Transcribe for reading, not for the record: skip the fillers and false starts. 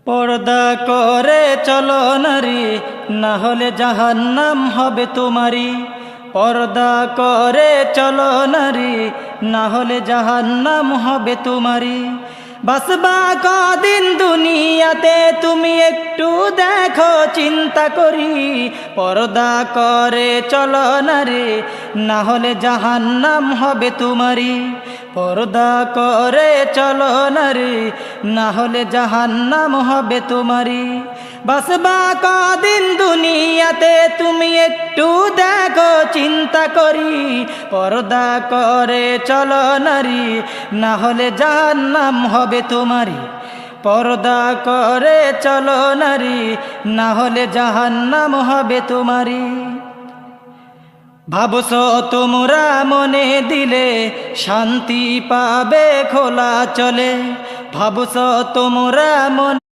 পর্দা করে চলো নারী, না হলে জাহান্নাম হবে তোমারি। পর্দা করে চলো নারী, না হলে জাহান্নাম হবে তোমারি। বাসবা কদিন দুনিয়াতে তুমি একটু দেখো চিন্তা করি। পর্দা করে চলো নারী, না হলে জাহান্নাম হবে তোমারি। পর্দা করে চলো নারী, না হলে জাহান্নাম হবে তোমারি। বাসবা কদিন দুনিয়াতে তুমি একটু দেখো চিন্তা করি। পর্দা করে চলো নারী, না হলে জাহান্নাম হবে তোমারি। পর্দা করে চলো নারী, না হলে জাহান্নাম হবে তোমারি। ভাবছো তোমরা মনে দিলে শান্তি পাবে খোলা চলে। ভাবছো তোমরা মনে